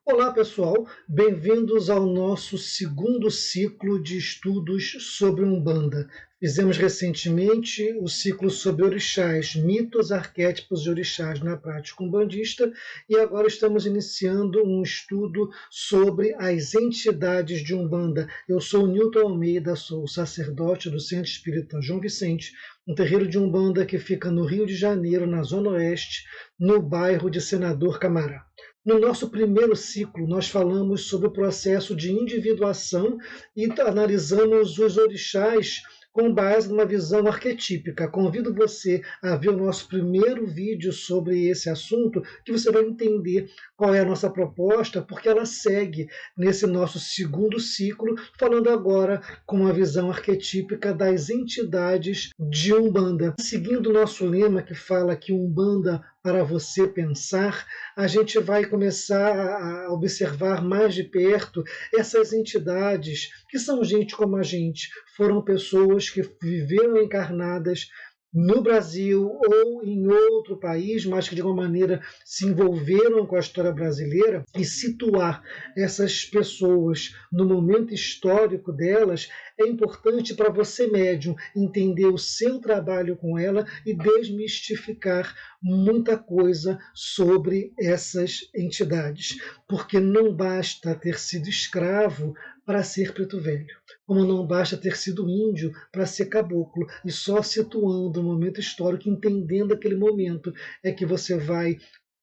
Olá, pessoal, bem-vindos ao nosso segundo ciclo de estudos sobre Umbanda. Fizemos recentemente o ciclo sobre orixás, mitos, arquétipos de orixás na prática umbandista e agora estamos iniciando um estudo sobre as entidades de Umbanda. Eu sou o Newton Almeida, sou sacerdote do Centro Espírita João Vicente, um terreiro de Umbanda que fica no Rio de Janeiro, na Zona Oeste, no bairro de Senador Camará. No nosso primeiro ciclo, nós falamos sobre o processo de individuação e analisamos os orixás com base numa visão arquetípica. Convido você a ver o nosso primeiro vídeo sobre esse assunto, que você vai entender qual é a nossa proposta, porque ela segue nesse nosso segundo ciclo, falando agora com uma visão arquetípica das entidades de Umbanda. Seguindo o nosso lema que fala que Umbanda para você pensar, a gente vai começar a observar mais de perto essas entidades que são gente como a gente, foram pessoas que viveram encarnadas no Brasil ou em outro país, mas que de alguma maneira se envolveram com a história brasileira, e situar essas pessoas no momento histórico delas é importante para você, médium, entender o seu trabalho com ela e desmistificar muita coisa sobre essas entidades, porque não basta ter sido escravo para ser preto velho, como não basta ter sido índio para ser caboclo, e só situando o momento histórico, entendendo aquele momento, é que você vai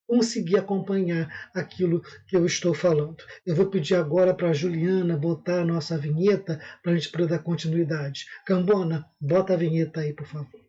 conseguir acompanhar aquilo que eu estou falando. Eu vou pedir agora para a Juliana botar a nossa vinheta para a gente poder dar continuidade. Cambona, bota a vinheta aí, por favor.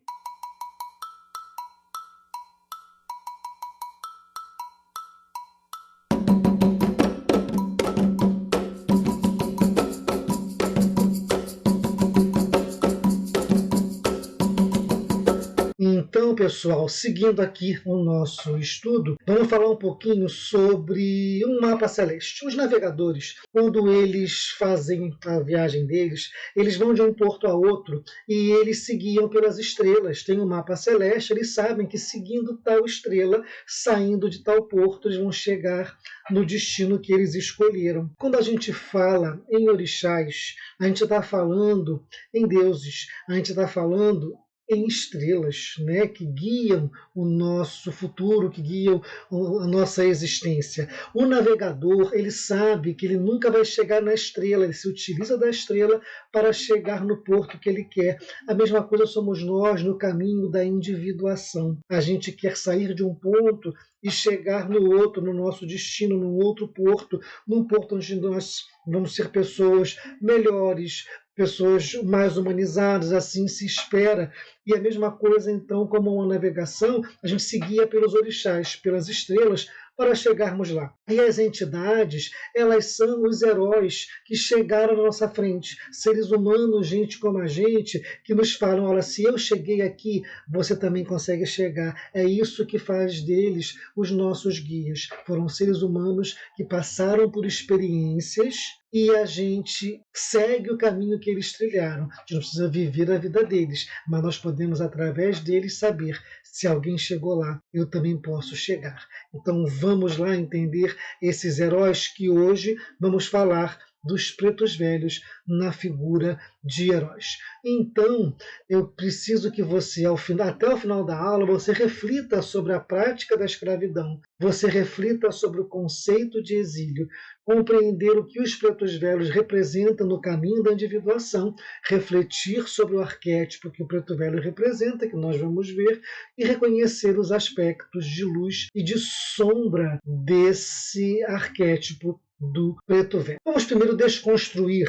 Então, pessoal, seguindo aqui o nosso estudo, vamos falar um pouquinho sobre um mapa celeste. Os navegadores, quando eles fazem a viagem deles, eles vão de um porto a outro e eles seguiam pelas estrelas. Tem um mapa celeste, eles sabem que seguindo tal estrela, saindo de tal porto, eles vão chegar no destino que eles escolheram. Quando a gente fala em orixás, a gente está falando em deuses, a gente está falando em estrelas, né, que guiam o nosso futuro, que guiam a nossa existência. O navegador, ele sabe que ele nunca vai chegar na estrela, ele se utiliza da estrela para chegar no porto que ele quer. A mesma coisa somos nós no caminho da individuação. A gente quer sair de um ponto e chegar no outro, no nosso destino, num outro porto, num porto onde nós vamos ser pessoas melhores, pessoas mais humanizadas, assim se espera. E a mesma coisa, então, como uma navegação, a gente seguia pelos orixás, pelas estrelas, para chegarmos lá. E as entidades, elas são os heróis que chegaram à nossa frente, seres humanos, gente como a gente, que nos falam, olha, se eu cheguei aqui, você também consegue chegar. É isso que faz deles os nossos guias. Foram seres humanos que passaram por experiências e a gente segue o caminho que eles trilharam. A gente não precisa viver a vida deles, mas nós podemos, através deles, saber se alguém chegou lá, eu também posso chegar. Então vamos lá entender esses heróis que hoje vamos falar dos pretos velhos na figura de heróis. Então, eu preciso que você, até o final da aula, você reflita sobre a prática da escravidão, você reflita sobre o conceito de exílio, compreender o que os pretos velhos representam no caminho da individuação, refletir sobre o arquétipo que o preto velho representa, que nós vamos ver, e reconhecer os aspectos de luz e de sombra desse arquétipo do preto velho. Vamos primeiro desconstruir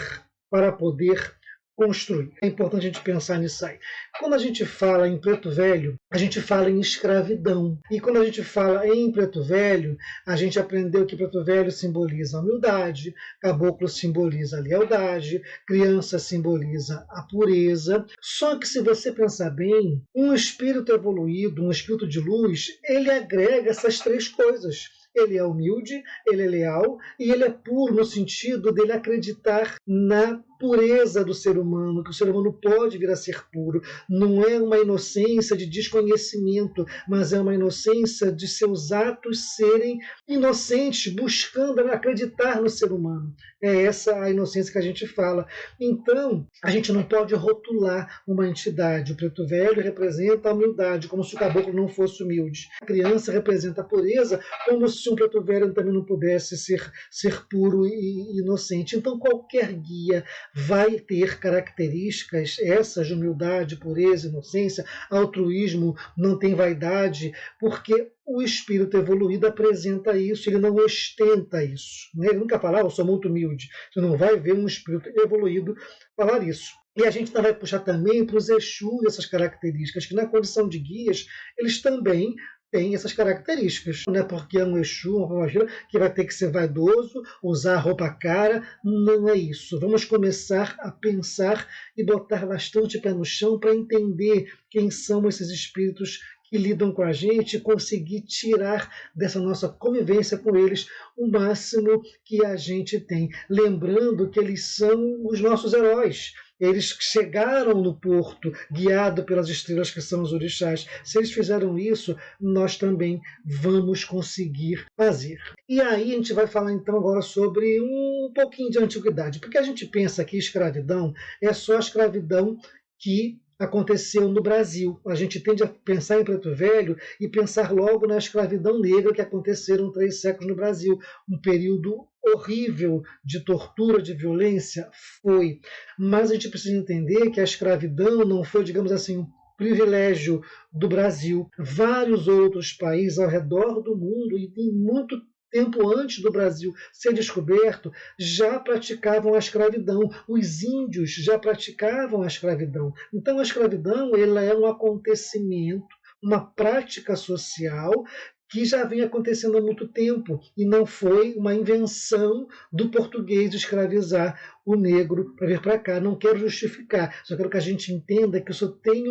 para poder construir. É importante a gente pensar nisso aí. Quando a gente fala em preto velho, a gente fala em escravidão. E quando a gente fala em preto velho, a gente aprendeu que preto velho simboliza a humildade, caboclo simboliza a lealdade, criança simboliza a pureza. Só que se você pensar bem, um espírito evoluído, um espírito de luz, ele agrega essas três coisas. Ele é humilde, ele é leal e ele é puro no sentido dele acreditar na pureza do ser humano, que o ser humano pode vir a ser puro. Não é uma inocência de desconhecimento, mas é uma inocência de seus atos serem inocentes, buscando acreditar no ser humano. É essa a inocência que a gente fala. Então, a gente não pode rotular uma entidade. O preto velho representa a humildade, como se o caboclo não fosse humilde. A criança representa a pureza, como se um preto velho também não pudesse ser puro e inocente. Então, qualquer guia vai ter características essas de humildade, pureza, inocência, altruísmo, não tem vaidade, porque o espírito evoluído apresenta isso, ele não ostenta isso. Né? Ele nunca fala, eu sou muito humilde. Você não vai ver um espírito evoluído falar isso. E a gente vai puxar também para os Exus essas características, que na condição de guias, eles também têm essas características. Não é porque é um Exu, uma pombagira, que vai ter que ser vaidoso, usar roupa cara. Não é isso. Vamos começar a pensar e botar bastante pé no chão para entender quem são esses espíritos que lidam com a gente e conseguir tirar dessa nossa convivência com eles o máximo que a gente tem. Lembrando que eles são os nossos heróis. Eles chegaram no porto guiados pelas estrelas que são os orixás. Se eles fizeram isso, nós também vamos conseguir fazer. E aí a gente vai falar então agora sobre um pouquinho de antiguidade, porque a gente pensa que escravidão é só a escravidão que aconteceu no Brasil. A gente tende a pensar em Preto Velho e pensar logo na escravidão negra que aconteceram 3 séculos no Brasil. Um período horrível de tortura, de violência, foi. Mas a gente precisa entender que a escravidão não foi, digamos assim, um privilégio do Brasil. Vários outros países ao redor do mundo, e tem muito tempo antes do Brasil ser descoberto, já praticavam a escravidão. Os índios já praticavam a escravidão. Então, a escravidão ela é um acontecimento, uma prática social que já vem acontecendo há muito tempo e não foi uma invenção do português escravizar o negro para vir para cá. Não quero justificar, só quero que a gente entenda que isso tem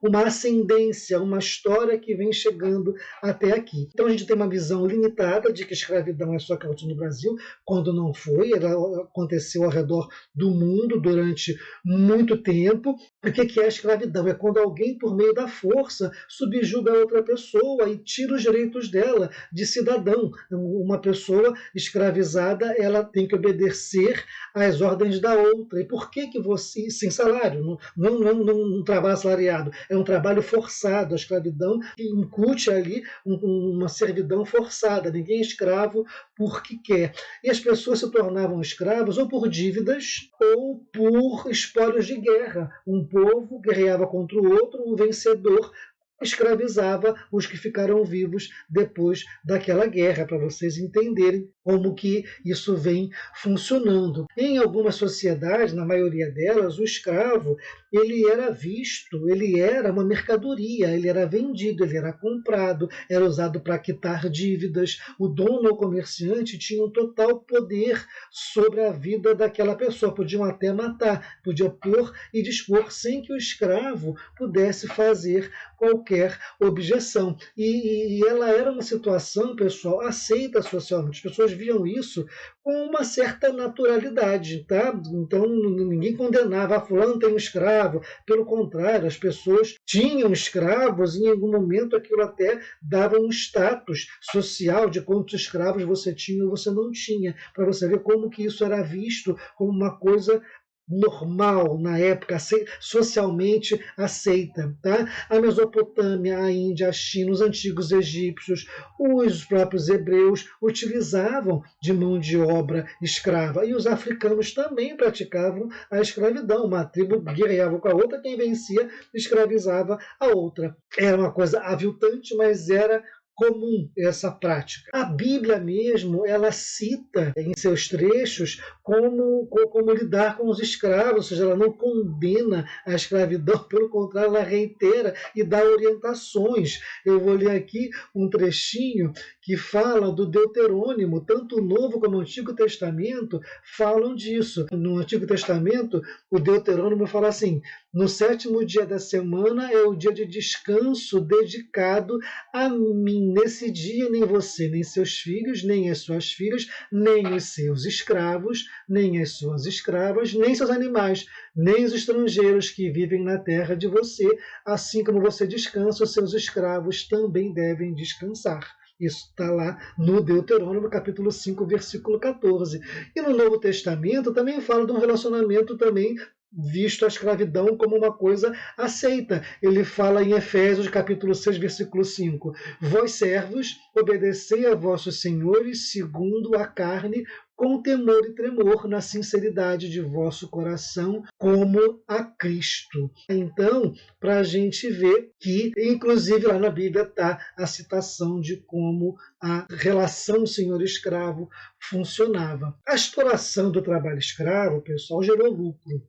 uma ascendência, uma história que vem chegando até aqui. Então a gente tem uma visão limitada de que a escravidão é só que aconteceu no Brasil, quando não foi, ela aconteceu ao redor do mundo durante muito tempo. O que é a escravidão? É quando alguém, por meio da força, subjuga outra pessoa e tira os direitos dela de cidadão. Uma pessoa escravizada, ela tem que obedecer às ordens da outra. E por que você, sem salário, não trabalho assalariado, é um trabalho forçado. A escravidão incute ali uma servidão forçada. Ninguém é escravo porque quer. E as pessoas se tornavam escravos ou por dívidas ou por espólios de guerra. Um povo guerreava contra o outro, o vencedor escravizava os que ficaram vivos depois daquela guerra, para vocês entenderem como que isso vem funcionando. Em algumas sociedades, na maioria delas, o escravo ele era visto, ele era uma mercadoria, ele era vendido, ele era comprado, era usado para quitar dívidas. O dono ou comerciante tinha um total poder sobre a vida daquela pessoa, podiam até matar, podia pôr e dispor sem que o escravo pudesse fazer qualquer objeção. E ela era uma situação, pessoal, aceita socialmente. As pessoas viam isso com uma certa naturalidade, tá? Então ninguém condenava, fulano tem um escravo. Pelo contrário, as pessoas tinham escravos e em algum momento aquilo até dava um status social de quantos escravos você tinha ou você não tinha, para você ver como que isso era visto como uma coisa normal na época, socialmente aceita. Tá? A Mesopotâmia, a Índia, a China, os antigos egípcios, os próprios hebreus utilizavam de mão de obra escrava. E os africanos também praticavam a escravidão. Uma tribo guerreava com a outra, quem vencia escravizava a outra. Era uma coisa aviltante, mas era comum essa prática. A Bíblia mesmo, ela cita em seus trechos como lidar com os escravos, ou seja, ela não condena a escravidão, pelo contrário, ela reitera e dá orientações. Eu vou ler aqui um trechinho que fala do Deuterônimo, tanto o Novo como o Antigo Testamento falam disso. No Antigo Testamento, o Deuterônimo fala assim: no 7º dia da semana é o dia de descanso dedicado a mim. nesse dia nem você, nem seus filhos, nem as suas filhas, nem os seus escravos, nem as suas escravas, nem seus animais, nem os estrangeiros que vivem na terra de você, assim como você descansa, os seus escravos também devem descansar. Isso está lá no Deuteronômio, capítulo 5, versículo 14. E no Novo Testamento também fala de um relacionamento também visto a escravidão como uma coisa aceita. Ele fala em Efésios, capítulo 6, versículo 5. Vós, servos, obedecei a vossos senhores segundo a carne, com temor e tremor, na sinceridade de vosso coração, como a Cristo. Então, para a gente ver que, inclusive lá na Bíblia está a citação de como a relação senhor-escravo funcionava. A exploração do trabalho escravo, pessoal, gerou lucro.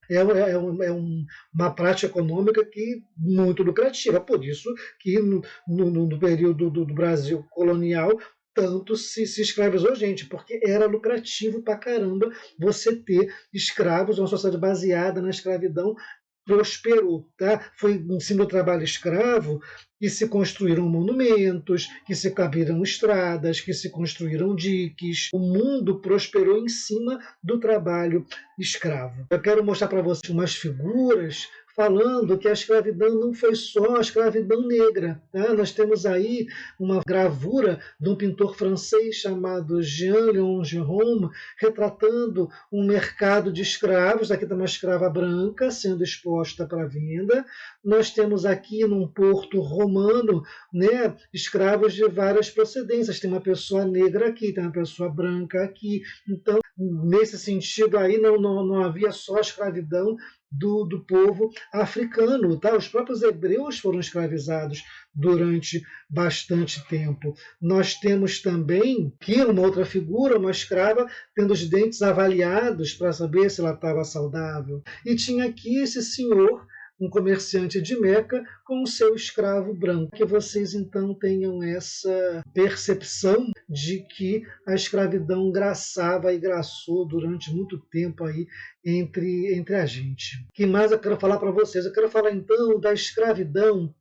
Uma prática econômica que muito lucrativa. Por isso que no período do Brasil colonial, tanto se escravizou gente, porque era lucrativo pra caramba você ter escravos, uma sociedade baseada na escravidão prosperou. Tá? Foi em cima do trabalho escravo que se construíram monumentos, que se abriram estradas, que se construíram diques. O mundo prosperou em cima do trabalho escravo. Eu quero mostrar para vocês umas figuras falando que a escravidão não foi só a escravidão negra. Tá? Nós temos aí uma gravura de um pintor francês chamado Jean-Léon Gérôme, retratando um mercado de escravos. Aqui está uma escrava branca sendo exposta para venda. Nós temos aqui num porto romano, né, escravos de várias procedências. Tem uma pessoa negra aqui, tem uma pessoa branca aqui. Então, nesse sentido aí, não havia só a escravidão do povo africano. Tá? Os próprios hebreus foram escravizados durante bastante tempo. Nós temos também aqui uma outra figura, uma escrava, tendo os dentes avaliados para saber se ela estava saudável. E tinha aqui esse senhor, um comerciante de Meca, com o seu escravo branco. Que vocês então tenham essa percepção de que a escravidão graçava e graçou durante muito tempo aí entre a gente. O que mais eu quero falar para vocês? Eu quero falar então da escravidão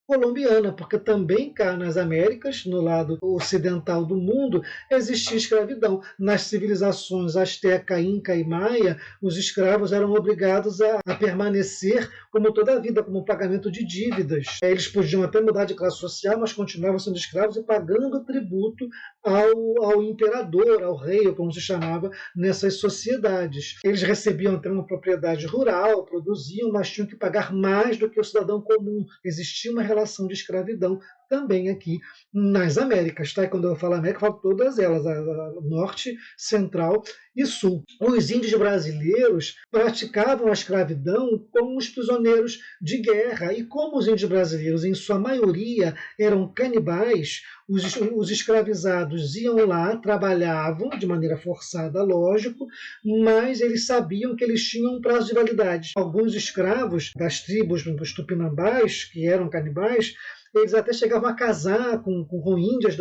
colombiana, porque também cá nas Américas, no lado ocidental do mundo, existia escravidão. Nas civilizações asteca, inca e maia, os escravos eram obrigados a permanecer como toda a vida, como pagamento de dívidas. Eles podiam até mudar de classe social, mas continuavam sendo escravos e pagando tributo ao imperador, ao rei, ou como se chamava, nessas sociedades. Eles recebiam até uma propriedade rural, produziam, mas tinham que pagar mais do que o cidadão comum. Existia uma relação de escravidão também aqui nas Américas. Tá? E quando eu falo América, eu falo todas elas, a Norte, Central e Sul. Os índios brasileiros praticavam a escravidão como os prisioneiros de guerra. E como os índios brasileiros, em sua maioria, eram canibais, os escravizados iam lá, trabalhavam de maneira forçada, lógico, mas eles sabiam que eles tinham um prazo de validade. Alguns escravos das tribos dos tupinambás, que eram canibais, eles até chegavam a casar com índias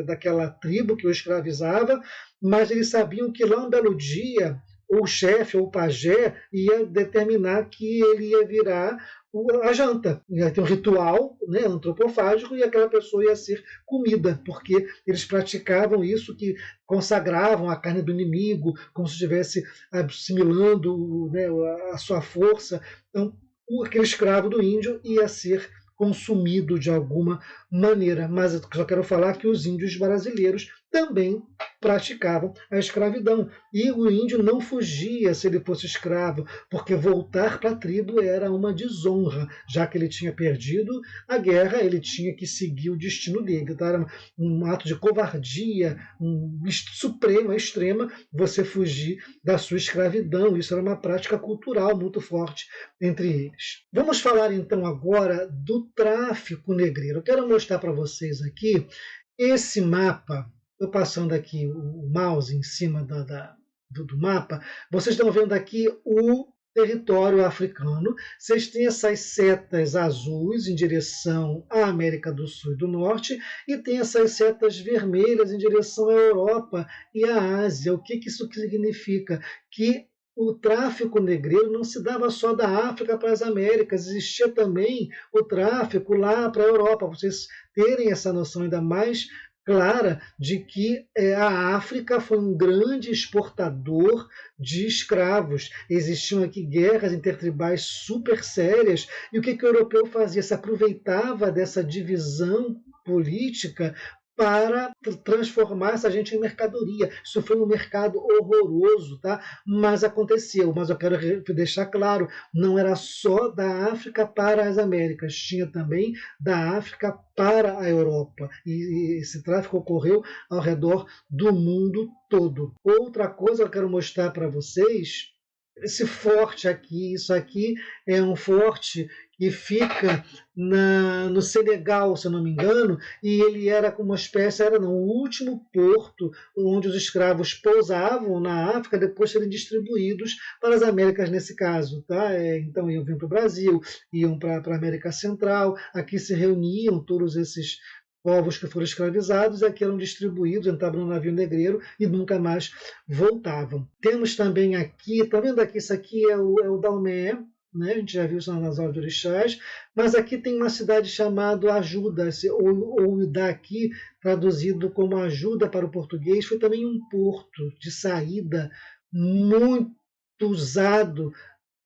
daquela tribo que o escravizava, mas eles sabiam que lá um belo dia o chefe ou o pajé ia determinar que ele ia virar a janta. Ia ter um ritual, né, antropofágico, e aquela pessoa ia ser comida, porque eles praticavam isso, que consagravam a carne do inimigo, como se estivesse assimilando, né, a sua força. Então, aquele escravo do índio ia ser consumido de alguma maneira. Mas eu só quero falar que os índios brasileiros também praticavam a escravidão. E o índio não fugia se ele fosse escravo, porque voltar para a tribo era uma desonra. Já que ele tinha perdido a guerra, ele tinha que seguir o destino dele. Então, era um ato de covardia suprema, extrema, você fugir da sua escravidão. Isso era uma prática cultural muito forte entre eles. Vamos falar então agora do tráfico negreiro. Eu quero mostrar para vocês aqui esse mapa. Estou passando aqui o mouse em cima do mapa. Vocês estão vendo aqui o território africano. Vocês têm essas setas azuis em direção à América do Sul e do Norte, e tem essas setas vermelhas em direção à Europa e à Ásia. O que isso significa? Que o tráfico negreiro não se dava só da África para as Américas, existia também o tráfico lá para a Europa. Vocês terem essa noção ainda mais clara de que a África foi um grande exportador de escravos. Existiam aqui guerras intertribais super sérias, e o que o europeu fazia? Se aproveitava dessa divisão política para transformar essa gente em mercadoria. Isso foi um mercado horroroso, tá? Mas aconteceu. Mas eu quero deixar claro, não era só da África para as Américas, tinha também da África para a Europa. E esse tráfico ocorreu ao redor do mundo todo. Outra coisa que eu quero mostrar para vocês, esse forte aqui, isso aqui é um forte que fica no Senegal, se eu não me engano, e ele era como uma espécie, era não, o último porto onde os escravos pousavam na África depois de serem distribuídos para as Américas nesse caso. Tá? Então iam vir para o Brasil, iam para a América Central, aqui se reuniam todos esses povos que foram escravizados e aqui eram distribuídos, entravam no navio negreiro e nunca mais voltavam. Temos também aqui, está vendo aqui, isso aqui é o Daomé, né? A gente já viu isso nas aulas de orixás, mas aqui tem uma cidade chamada Ajuda, ou daqui traduzido como Ajuda para o português, foi também um porto de saída muito usado,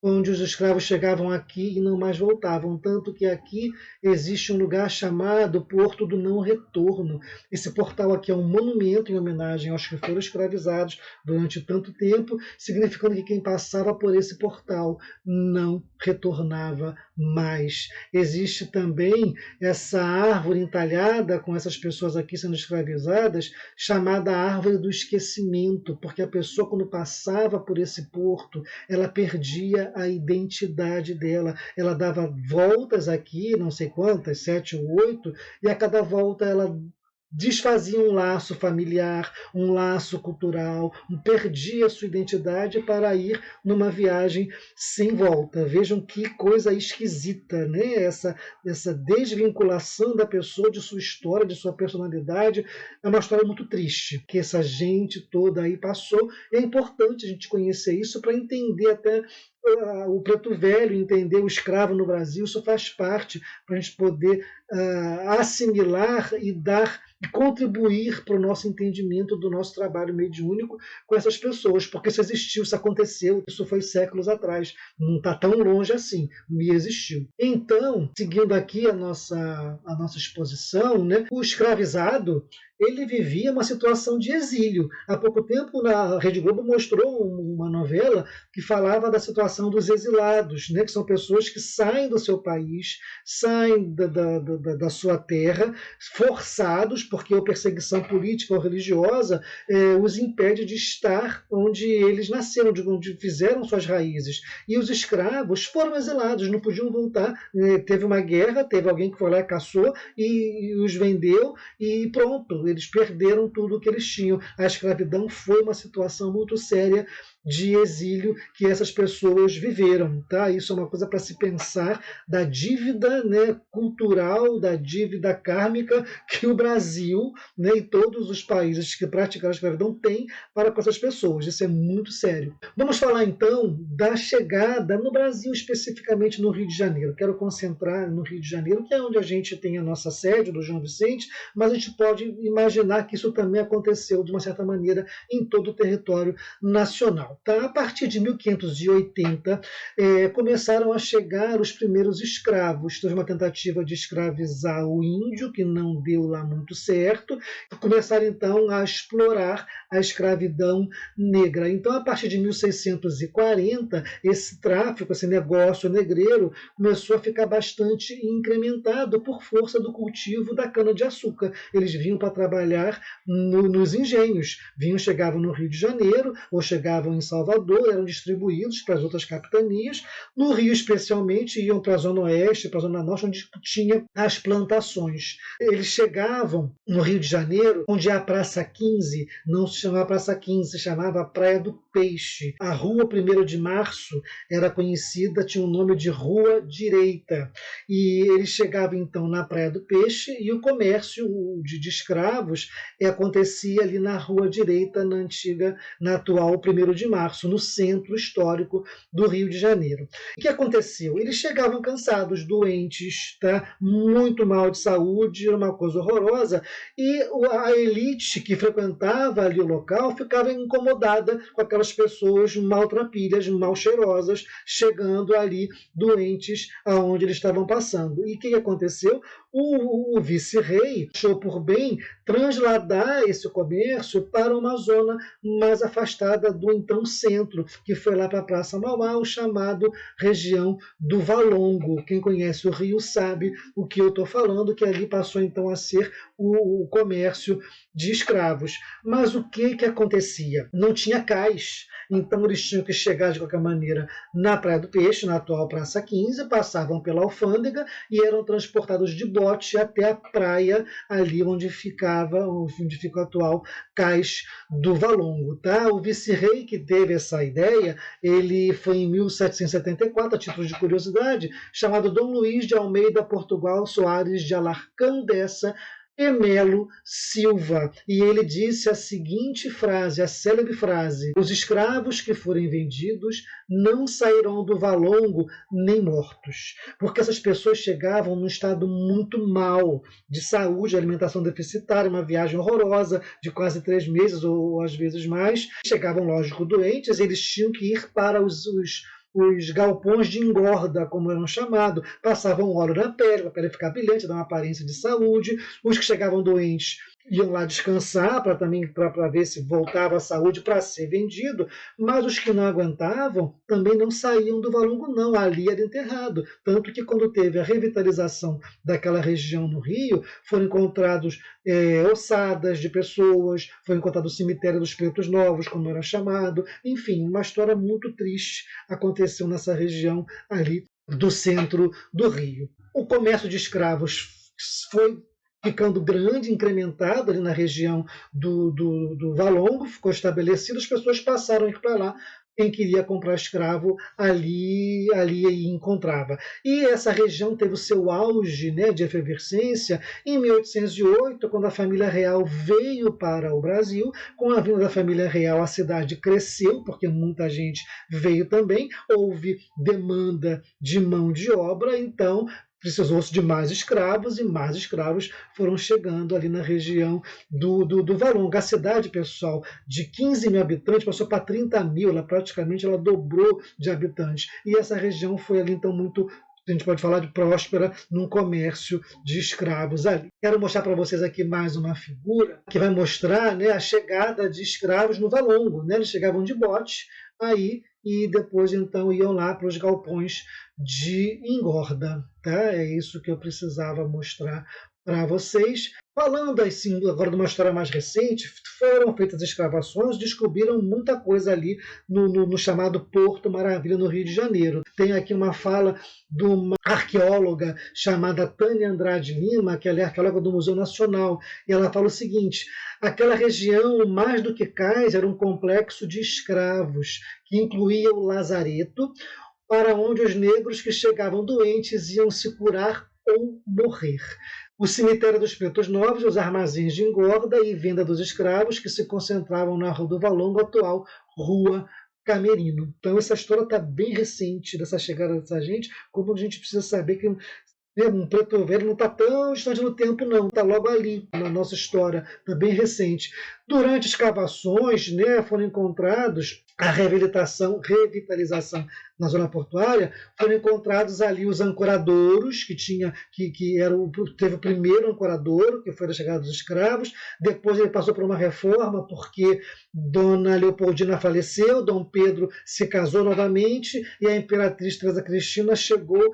onde os escravos chegavam aqui e não mais voltavam, tanto que aqui existe um lugar chamado Porto do Não Retorno. Esse portal aqui é um monumento em homenagem aos que foram escravizados durante tanto tempo, significando que quem passava por esse portal não retornava mais. Existe também essa árvore entalhada com essas pessoas aqui sendo escravizadas, chamada Árvore do Esquecimento, porque a pessoa, quando passava por esse porto, ela perdia a identidade dela. Ela dava voltas aqui, não sei quantas, 7 ou 8, e a cada volta ela desfazia um laço familiar, um laço cultural, perdia a sua identidade para ir numa viagem sem volta. Vejam que coisa esquisita, né? Essa desvinculação da pessoa de sua história, de sua personalidade, é uma história muito triste, que essa gente toda aí passou. É importante a gente conhecer isso para entender até o preto velho, entender o escravo no Brasil. Isso faz parte para a gente poder assimilar e contribuir para o nosso entendimento do nosso trabalho mediúnico com essas pessoas, porque isso existiu, isso aconteceu, isso foi séculos atrás, não está tão longe assim, e existiu. Então, seguindo aqui a nossa exposição, né, o escravizado, ele vivia uma situação de exílio. Há pouco tempo, a Rede Globo mostrou uma novela que falava da situação dos exilados, né, que são pessoas que saem do seu país, saem da sua terra, forçados, porque a perseguição política ou religiosa os impede de estar onde eles nasceram, onde fizeram suas raízes. E os escravos foram exilados, não podiam voltar. Teve uma guerra, teve alguém que foi lá e caçou e os vendeu, e pronto, eles perderam tudo o que eles tinham. A escravidão foi uma situação muito séria de exílio que essas pessoas viveram. Tá? Isso é uma coisa para se pensar, da dívida, né, cultural, da dívida kármica que o Brasil, né, e todos os países que praticaram a escravidão têm para com essas pessoas. Isso é muito sério. Vamos falar então da chegada no Brasil, especificamente no Rio de Janeiro. Quero concentrar no Rio de Janeiro, que é onde a gente tem a nossa sede do João Vicente, mas a gente pode imaginar que isso também aconteceu de uma certa maneira em todo o território nacional. Tá? A partir de 1580, começaram a chegar os primeiros escravos. Teve uma tentativa de escravizar o índio, que não deu lá muito certo. Começaram, então, a explorar a escravidão negra. Então, a partir de 1640, esse tráfico, esse negócio negreiro, começou a ficar bastante incrementado por força do cultivo da cana-de-açúcar. Eles vinham para trabalhar nos engenhos, chegavam no Rio de Janeiro, ou chegavam em Salvador, eram distribuídos para as outras capitanias. No Rio, especialmente, iam para a Zona Oeste, para a Zona Norte, onde tinha as plantações. Eles chegavam no Rio de Janeiro, onde é a Praça 15, não se chamava Praça 15, se chamava Praia do Peixe. A Rua 1º de Março era conhecida, tinha o nome de Rua Direita. E eles chegavam, então, na Praia do Peixe, e o comércio de escravos escravos acontecia ali na Rua Direita, na atual 1º de Março, no centro histórico do Rio de Janeiro. O que aconteceu? Eles chegavam cansados, doentes, tá? Muito mal de saúde, era uma coisa horrorosa, e a elite que frequentava ali o local ficava incomodada com aquelas pessoas maltrapilhas, mal cheirosas, chegando ali doentes aonde eles estavam passando. E o que aconteceu? O vice-rei achou por bem transladar esse comércio para uma zona mais afastada do então centro, que foi lá para a Praça Mauá, o chamado região do Valongo. Quem conhece o Rio sabe o que eu estou falando, que ali passou então a ser o comércio de escravos. Mas o que acontecia? Não tinha cais, então eles tinham que chegar de qualquer maneira na Praia do Peixe, na atual Praça 15, passavam pela alfândega e eram transportados de bote até a praia, ali onde fica o atual Cais do Valongo. Tá? O vice-rei que teve essa ideia, ele foi em 1774, a título de curiosidade, chamado Dom Luís de Almeida Portugal Soares de Alarcão dessa e Melo Silva, e ele disse a seguinte frase, a célebre frase: os escravos que forem vendidos não sairão do Valongo nem mortos, porque essas pessoas chegavam num estado muito mal de saúde, alimentação deficitária, uma viagem horrorosa de quase 3 meses ou às vezes mais, chegavam, lógico, doentes, eles tinham que ir para os galpões de engorda, como eram chamados, passavam óleo na pele, para a pele ficar brilhante, dar uma aparência de saúde. Os que chegavam doentes iam lá descansar para ver se voltava a saúde para ser vendido, mas os que não aguentavam também não saíam do Valongo, não, ali era enterrado. Tanto que quando teve a revitalização daquela região no Rio, foram encontrados ossadas de pessoas, foi encontrado o cemitério dos Pretos Novos, como era chamado, enfim, uma história muito triste aconteceu nessa região ali do centro do Rio. O comércio de escravos foi ficando grande, incrementado ali na região do Valongo, ficou estabelecido, as pessoas passaram a ir para lá. Quem queria comprar escravo ali encontrava. E essa região teve o seu auge, né, de efervescência em 1808, quando a família real veio para o Brasil. Com a vinda da família real, a cidade cresceu, porque muita gente veio também, houve demanda de mão de obra, então precisou-se de mais escravos, e mais escravos foram chegando ali na região do Valongo. A cidade, pessoal, de 15 mil habitantes passou para 30 mil, ela dobrou de habitantes. E essa região foi ali, então, muito, a gente pode falar de próspera num comércio de escravos ali. Quero mostrar para vocês aqui mais uma figura que vai mostrar, né, a chegada de escravos no Valongo. Né? Eles chegavam de bote aí e depois então iam lá para os galpões de engorda. Tá? É isso que eu precisava mostrar para vocês. Falando assim, agora de uma história mais recente, foram feitas escavações, descobriram muita coisa ali no chamado Porto Maravilha, no Rio de Janeiro. Tem aqui uma fala de uma arqueóloga chamada Tânia Andrade Lima, que ela é arqueóloga do Museu Nacional, e ela fala o seguinte: aquela região, mais do que cais, era um complexo de escravos, que incluía o lazareto, para onde os negros que chegavam doentes iam se curar ou morrer. O cemitério dos Pretos Novos, os armazéns de engorda e venda dos escravos que se concentravam na Rua do Valongo, atual Rua Camerino. Então essa história está bem recente, dessa chegada dessa gente, como a gente precisa saber que um preto velho não está tão distante no tempo, não. Está logo ali na nossa história, está bem recente. Durante escavações, né, foram encontrados a revitalização na zona portuária, foram encontrados ali os ancoradouros, teve o primeiro ancoradouro, que foi da chegada dos escravos. Depois ele passou por uma reforma, porque Dona Leopoldina faleceu, Dom Pedro se casou novamente, e a imperatriz Teresa Cristina chegou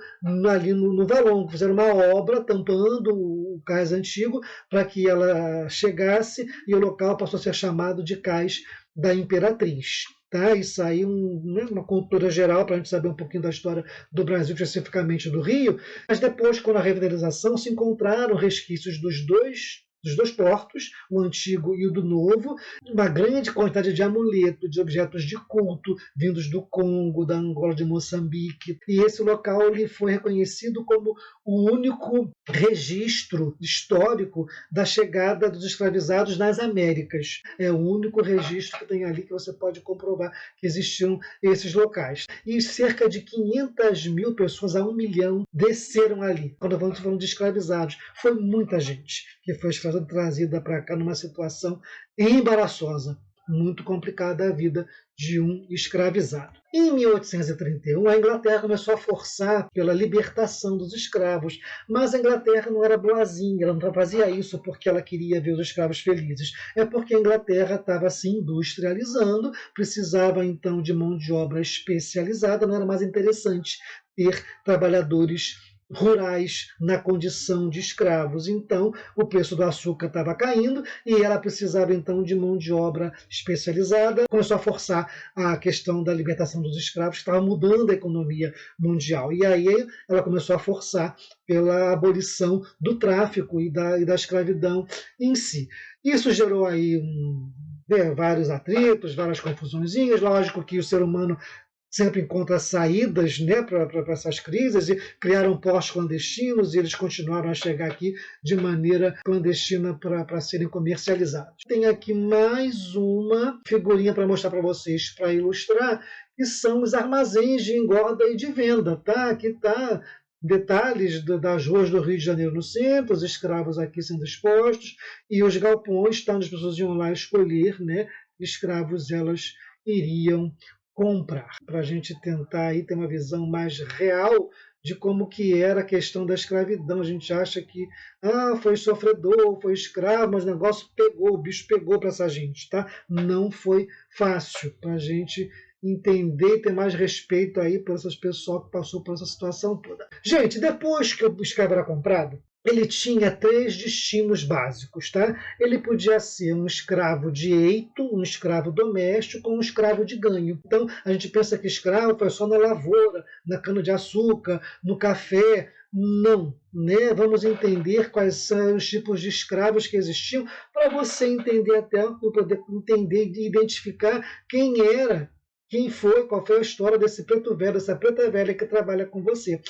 ali no Valongo. Fizeram uma obra tampando o cais antigo para que ela chegasse, e o local passou a ser chamado de Cais da Imperatriz. Tá? Isso aí uma cultura geral para a gente saber um pouquinho da história do Brasil, especificamente do Rio. Mas depois, com a revitalização, se encontraram resquícios dos dois dos dois portos, o antigo e o do novo, uma grande quantidade de amuletos, de objetos de culto vindos do Congo, da Angola, de Moçambique. E esse local ele foi reconhecido como o único registro histórico da chegada dos escravizados nas Américas. É o único registro que tem ali que você pode comprovar que existiam esses locais. E cerca de 500 mil pessoas a 1 milhão desceram ali, quando vamos falando de escravizados. Foi muita gente que foi trazida para cá numa situação embaraçosa, muito complicada a vida de um escravizado. Em 1831, a Inglaterra começou a forçar pela libertação dos escravos, mas a Inglaterra não era boazinha, ela não fazia isso porque ela queria ver os escravos felizes, é porque a Inglaterra estava se industrializando, precisava então de mão de obra especializada, não era mais interessante ter trabalhadores rurais na condição de escravos. Então, o preço do açúcar estava caindo e ela precisava então de mão de obra especializada. Começou a forçar a questão da libertação dos escravos, que estava mudando a economia mundial. E aí ela começou a forçar pela abolição do tráfico e da escravidão em si. Isso gerou aí vários atritos, várias confusõezinhas. Lógico que o ser humano sempre encontra saídas, né, para essas crises, e criaram postos clandestinos e eles continuaram a chegar aqui de maneira clandestina para serem comercializados. Tem aqui mais uma figurinha para mostrar para vocês, para ilustrar, que são os armazéns de engorda e de venda. Tá? Aqui está detalhes das ruas do Rio de Janeiro no centro, os escravos aqui sendo expostos, e os galpões, onde as pessoas iam lá escolher, né, escravos elas iriam comprar, para a gente tentar aí ter uma visão mais real de como que era a questão da escravidão. A gente acha que foi sofredor, foi escravo, mas o negócio pegou, o bicho pegou para essa gente, tá? Não foi fácil para a gente entender e ter mais respeito aí por essas pessoas que passou por essa situação toda. Gente, depois que o escravo era comprado, ele tinha 3 destinos básicos, tá? Ele podia ser um escravo de eito, um escravo doméstico ou um escravo de ganho. Então, a gente pensa que escravo foi só na lavoura, na cana-de-açúcar, no café. Não, né? Vamos entender quais são os tipos de escravos que existiam para você entender até, poder entender e identificar quem era, quem foi, qual foi a história desse preto velho, dessa preta velha que trabalha com você.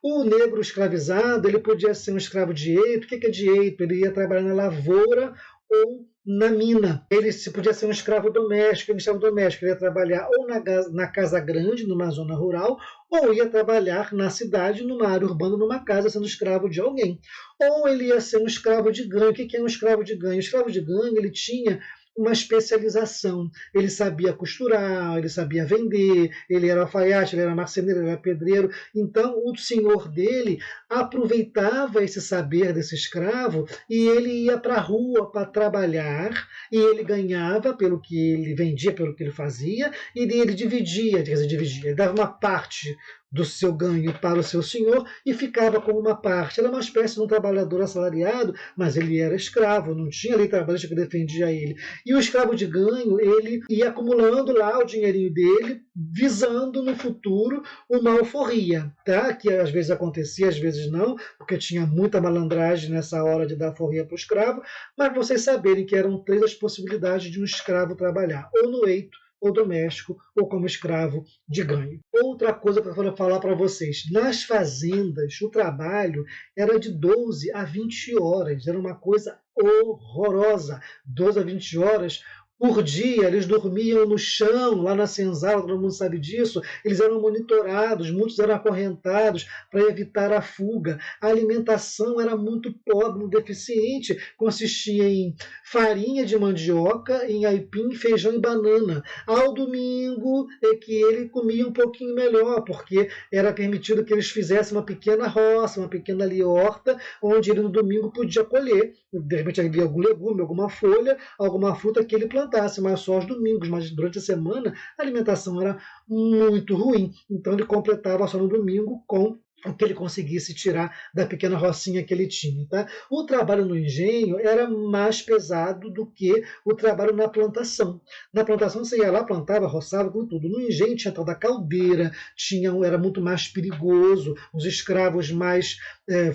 O negro escravizado, ele podia ser um escravo de eito. O que é de eito? Ele ia trabalhar na lavoura ou na mina. Ele podia ser um escravo doméstico. Um escravo doméstico ele ia trabalhar ou na casa grande, numa zona rural, ou ia trabalhar na cidade, numa área urbana, numa casa, sendo escravo de alguém. Ou ele ia ser um escravo de ganho. O que é um escravo de ganho? O escravo de ganho, ele tinha uma especialização. Ele sabia costurar, ele sabia vender, ele era alfaiate, ele era marceneiro, ele era pedreiro. Então, o senhor dele aproveitava esse saber desse escravo e ele ia para a rua para trabalhar e ele ganhava pelo que ele vendia, pelo que ele fazia, e ele dividia, ele dava uma parte do seu ganho para o seu senhor e ficava com uma parte. Era uma espécie de um trabalhador assalariado, mas ele era escravo, não tinha lei trabalhista que defendia ele. E o escravo de ganho, ele ia acumulando lá o dinheirinho dele, visando no futuro uma alforria, tá? Que às vezes acontecia, às vezes não, porque tinha muita malandragem nessa hora de dar alforria para o escravo, mas vocês saberem que eram 3 as possibilidades de um escravo trabalhar, ou no eito, ou doméstico, ou como escravo de ganho. Outra coisa que eu quero falar para vocês, nas fazendas, o trabalho era de 12 a 20 horas, era uma coisa horrorosa, 12 a 20 horas por dia. Eles dormiam no chão, lá na senzala, todo mundo sabe disso. Eles eram monitorados, muitos eram acorrentados para evitar a fuga. A alimentação era muito pobre, muito deficiente, consistia em farinha de mandioca, em aipim, feijão e banana. Ao domingo é que ele comia um pouquinho melhor, porque era permitido que eles fizessem uma pequena roça, uma pequena horta, onde ele no domingo podia colher. De repente havia algum legume, alguma folha, alguma fruta que ele plantasse, mas só aos domingos. Mas durante a semana a alimentação era muito ruim, então ele completava só no domingo com o que ele conseguisse tirar da pequena rocinha que ele tinha. Tá? O trabalho no engenho era mais pesado do que o trabalho na plantação. Na plantação você ia lá, plantava, roçava, com tudo. No engenho tinha a tal da caldeira, era muito mais perigoso, os escravos mais,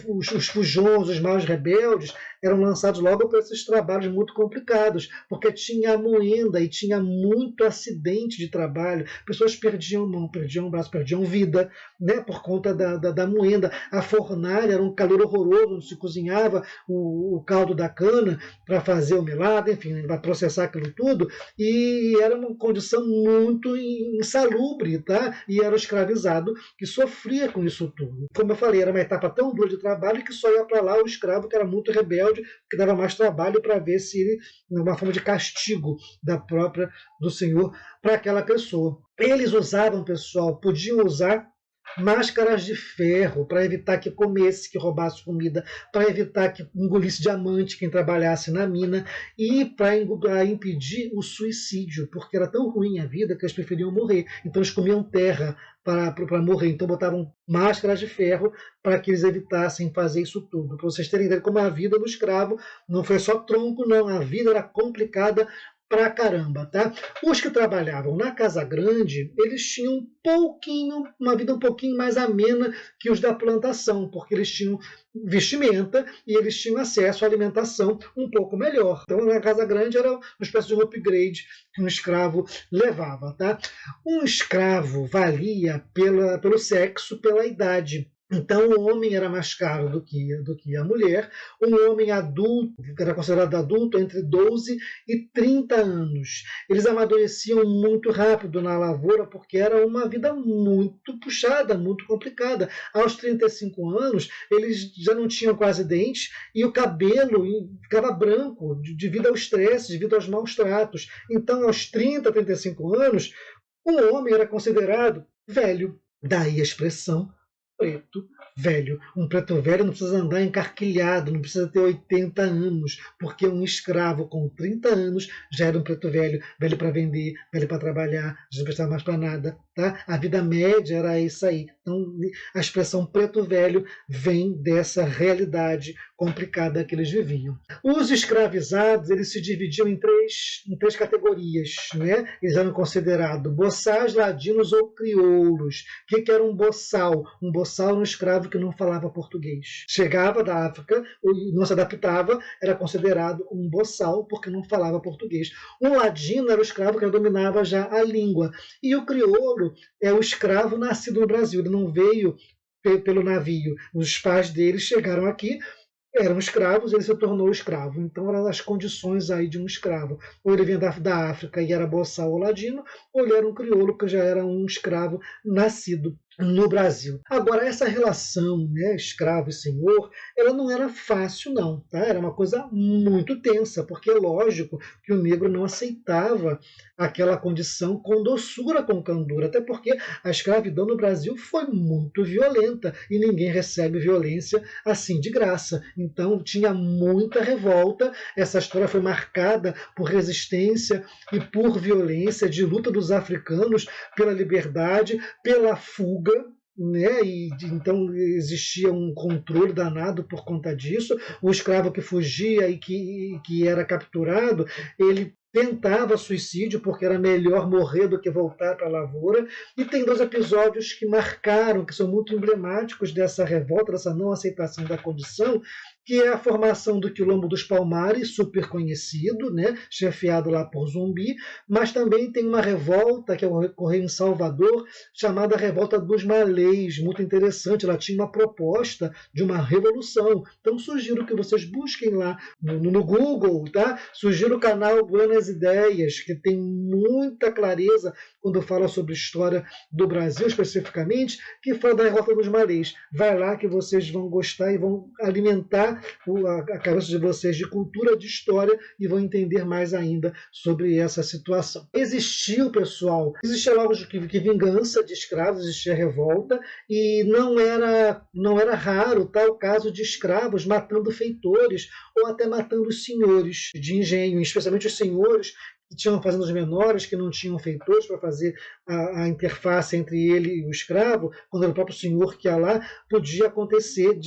os fujões, os mais rebeldes, eram lançados logo para esses trabalhos muito complicados, porque tinha a moenda e tinha muito acidente de trabalho, pessoas perdiam mão, perdiam braço, perdiam vida, né, por conta da moenda. A fornalha era um calor horroroso, onde se cozinhava o caldo da cana para fazer o melado, enfim, para processar aquilo tudo, e era uma condição muito insalubre, tá? E era o escravizado que sofria com isso tudo. Como eu falei, era uma etapa tão dura de trabalho que só ia para lá o escravo que era muito rebelde, que dava mais trabalho para ver se ele, uma forma de castigo do senhor para aquela pessoa. Eles usavam, pessoal, podiam usar máscaras de ferro para evitar que comesse, que roubasse comida, para evitar que engolisse diamante quem trabalhasse na mina e para impedir o suicídio, porque era tão ruim a vida que eles preferiam morrer. Então eles comiam terra para morrer. Então botavam máscaras de ferro para que eles evitassem fazer isso tudo. Para vocês terem ideia como a vida do escravo não foi só tronco, não. A vida era complicada pra caramba, tá? Os que trabalhavam na Casa Grande, eles tinham uma vida um pouquinho mais amena que os da plantação, porque eles tinham vestimenta e eles tinham acesso à alimentação um pouco melhor. Então, na Casa Grande era uma espécie de um upgrade que um escravo levava, tá? Um escravo valia pelo sexo, pela idade. Então, o homem era mais caro do que a mulher. Um homem adulto, que era considerado adulto, entre 12 e 30 anos. Eles amadureciam muito rápido na lavoura, porque era uma vida muito puxada, muito complicada. Aos 35 anos, eles já não tinham quase dentes e o cabelo ficava branco, devido ao estresse, devido aos maus tratos. Então, aos 30, 35 anos, um homem era considerado velho. Daí a expressão preto velho. Um preto velho não precisa andar encarquilhado, não precisa ter 80 anos, porque um escravo com 30 anos já era um preto velho, velho para vender, velho para trabalhar, já não precisava mais para nada. Tá? A vida média era isso aí. Então, a expressão preto velho vem dessa realidade complicada que eles viviam. Os escravizados, eles se dividiam em três categorias. Né? Eles eram considerados boçais, ladinos ou crioulos. O que era um boçal? Um boçal era um escravo que não falava português. Chegava da África, não se adaptava, era considerado um boçal porque não falava português. Um ladino era o escravo que dominava já a língua. E o crioulo é o escravo nascido no Brasil. Ele não veio pelo navio. Os pais dele chegaram aqui, eram escravos, ele se tornou escravo. Então eram as condições aí de um escravo. Ou ele vinha da África e era boçal ou ladino, ou ele era um crioulo que já era um escravo nascido no Brasil. Agora, essa relação, né, escravo e senhor, ela não era fácil, não. Tá? Era uma coisa muito tensa, porque é lógico que o negro não aceitava aquela condição com doçura, com candura, até porque a escravidão no Brasil foi muito violenta e ninguém recebe violência assim de graça. Então, tinha muita revolta. Essa história foi marcada por resistência e por violência, de luta dos africanos pela liberdade, pela fuga. Né? E então existia um controle danado por conta disso. O escravo que fugia e que era capturado, ele tentava suicídio porque era melhor morrer do que voltar para a lavoura. E tem dois episódios que marcaram, que são muito emblemáticos dessa revolta, dessa não aceitação da condição, que é a formação do Quilombo dos Palmares, super conhecido, né, chefiado lá por Zumbi, mas também tem uma revolta que ocorreu em Salvador, chamada Revolta dos Malês, muito interessante. Ela tinha uma proposta de uma revolução. Então sugiro que vocês busquem lá no Google, tá? Sugiro o canal Buenas Ideias, que tem muita clareza quando fala sobre a história do Brasil especificamente, que fala da Revolta dos Malês. Vai lá que vocês vão gostar e vão alimentar a cabeça de vocês de cultura, de história, e vão entender mais ainda sobre essa situação. Existiu, pessoal, existia logo que vingança de escravos, existia revolta, e não era raro tal caso de escravos matando feitores ou até matando os senhores de engenho, especialmente os senhores que tinham fazendas menores, que não tinham feitores para fazer a interface entre ele e o escravo, quando era o próprio senhor que ia lá, podia acontecer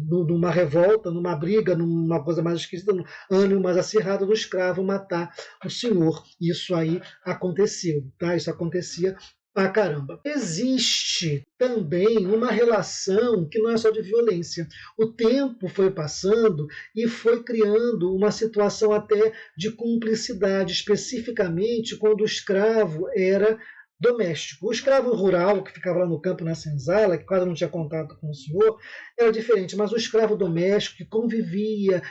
numa revolta, numa briga, numa coisa mais esquisita, num ânimo mais acirrado do escravo matar o senhor. Isso aí aconteceu, tá? Isso acontecia pra caramba. Existe também uma relação que não é só de violência. O tempo foi passando e foi criando uma situação até de cumplicidade, especificamente quando o escravo era doméstico. O escravo rural, que ficava lá no campo, na senzala, que quase não tinha contato com o senhor, era diferente, mas o escravo doméstico que convivia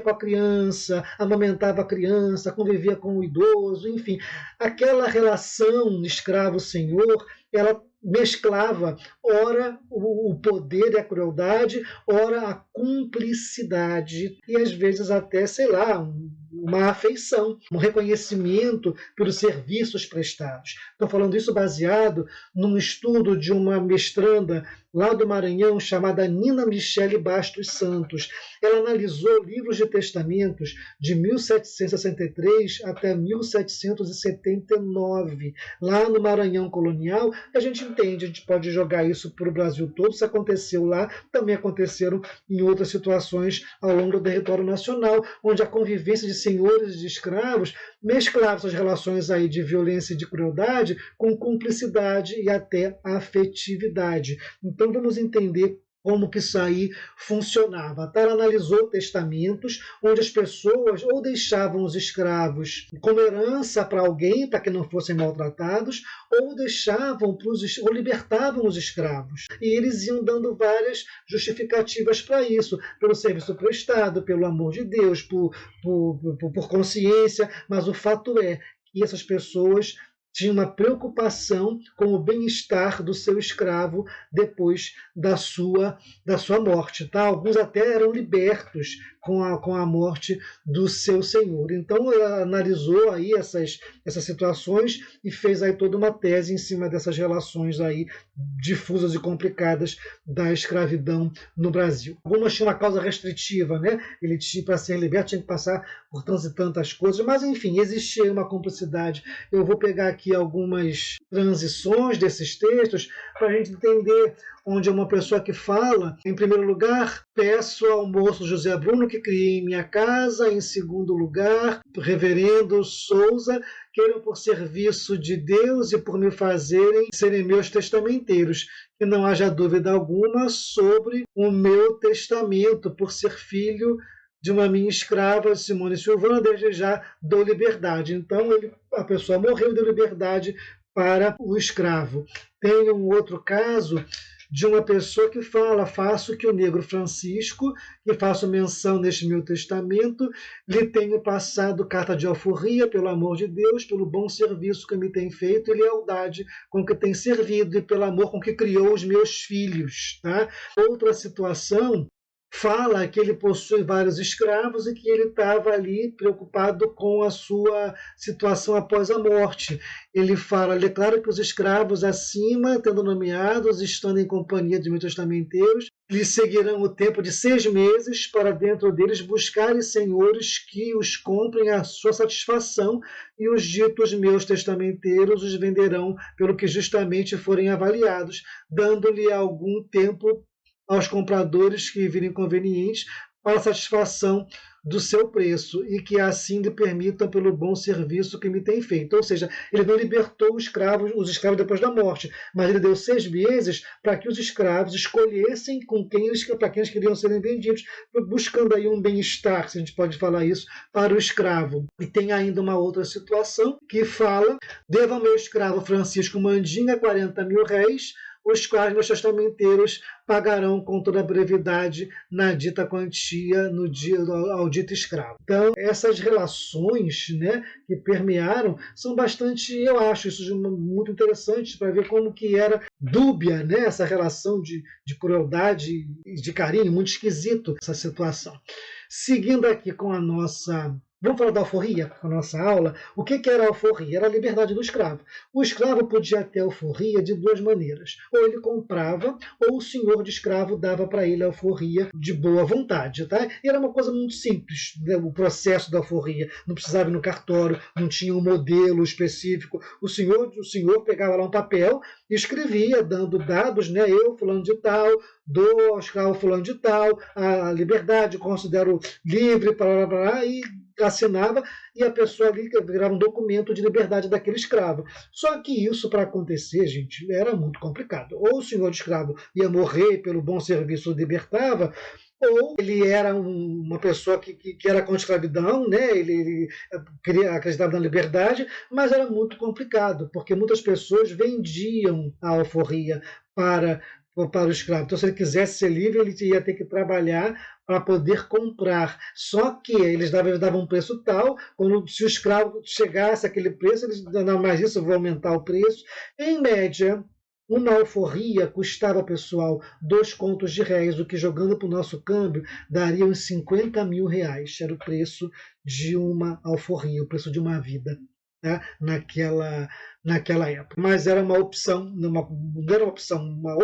com a criança, amamentava a criança, convivia com o idoso, enfim, aquela relação escravo-senhor, ela mesclava, ora, o poder e a crueldade, ora, a cumplicidade, e às vezes até, sei lá, uma afeição, um reconhecimento pelos serviços prestados. Estou falando isso baseado num estudo de uma mestranda lá do Maranhão, chamada Nina Michele Bastos Santos. Ela analisou livros de testamentos de 1763 até 1779, lá no Maranhão colonial. A gente entende, a gente pode jogar isso para o Brasil todo. Se aconteceu lá, também aconteceram em outras situações ao longo do território nacional, onde a convivência de senhores e de escravos mesclava essas relações aí de violência e de crueldade com cumplicidade e até afetividade. Então vamos entender como que isso aí funcionava. Ela analisou testamentos onde as pessoas ou deixavam os escravos como herança para alguém, para que não fossem maltratados, ou deixavam ou libertavam os escravos. E eles iam dando várias justificativas para isso, pelo serviço prestado, pelo amor de Deus, por consciência, mas o fato é que essas pessoas tinha uma preocupação com o bem-estar do seu escravo depois da sua morte. Tá? Alguns até eram libertos com a morte do seu senhor. Então, ela analisou aí essas situações e fez aí toda uma tese em cima dessas relações aí difusas e complicadas da escravidão no Brasil. Algumas tinham uma causa restritiva, né? Ele tinha, para ser liberto, tinha que passar por tantas e tantas coisas, mas enfim, existia uma cumplicidade. Eu vou pegar aqui algumas transições desses textos para a gente entender onde é uma pessoa que fala, em primeiro lugar, peço ao moço José Bruno que crie em minha casa, em segundo lugar, reverendo Souza, queiram por serviço de Deus e por me fazerem serem meus testamenteiros, que não haja dúvida alguma sobre o meu testamento, por ser filho de uma minha escrava, Simone Silvana, desde já dou liberdade. Então, a pessoa morreu e deu liberdade para o escravo. Tem um outro caso de uma pessoa que fala, faço que o negro Francisco, que faço menção neste meu testamento, lhe tenho passado carta de alforria, pelo amor de Deus, pelo bom serviço que me tem feito e lealdade com que tem servido e pelo amor com que criou os meus filhos. Tá? Outra situação fala que ele possui vários escravos e que ele estava ali preocupado com a sua situação após a morte. Ele fala, declara que os escravos acima, tendo nomeados, estando em companhia de meus testamenteiros, lhe seguirão o tempo de 6 meses para dentro deles buscarem senhores que os comprem à sua satisfação, e os ditos meus testamenteiros os venderão pelo que justamente forem avaliados, dando-lhe algum tempo aos compradores que virem convenientes para a satisfação do seu preço e que assim lhe permitam pelo bom serviço que me tem feito. Ou seja, ele não libertou os escravos depois da morte, mas ele deu 6 meses para que os escravos escolhessem para quem eles queriam serem vendidos, buscando aí um bem-estar, se a gente pode falar isso, para o escravo. E tem ainda uma outra situação que fala, devo ao meu escravo Francisco Mandinga 40 mil réis, os quais meus testamenteiros pagarão com toda a brevidade na dita quantia ao dito escravo. Então, essas relações, né, que permearam são bastante, eu acho isso muito interessante para ver como que era dúbia, né, essa relação de crueldade e de carinho, muito esquisito essa situação. Seguindo aqui com a nossa... Vamos falar da alforria, a nossa aula. O que era a alforria? Era a liberdade do escravo. O escravo podia ter alforria de 2 maneiras. Ou ele comprava, ou o senhor de escravo dava para ele a alforria de boa vontade. Tá? E era uma coisa muito simples, né? O processo da alforria. Não precisava ir no cartório, não tinha um modelo específico. O senhor pegava lá um papel e escrevia, dando dados, né? Eu, fulano de tal, dou ao escravo fulano de tal, a liberdade, considero livre, blá, blá, blá, e assinava e a pessoa ali virava um documento de liberdade daquele escravo. Só que isso, para acontecer, gente, era muito complicado. Ou o senhor de escravo ia morrer pelo bom serviço libertava, ou ele era uma pessoa que era contra a escravidão, né? Ele queria, acreditava na liberdade, mas era muito complicado, porque muitas pessoas vendiam a alforria para o escravo. Então, se ele quisesse ser livre, ele ia ter que trabalhar para poder comprar. Só que eles davam um preço tal, se o escravo chegasse àquele preço, eles não, mais isso, eu vou aumentar o preço. Em média, uma alforria custava, pessoal, 2 contos de réis, o que jogando para o nosso câmbio daria uns 50 mil reais. Era o preço de uma alforria, o preço de uma vida. Tá? Naquela época. Mas era uma opção, não era uma opção, uma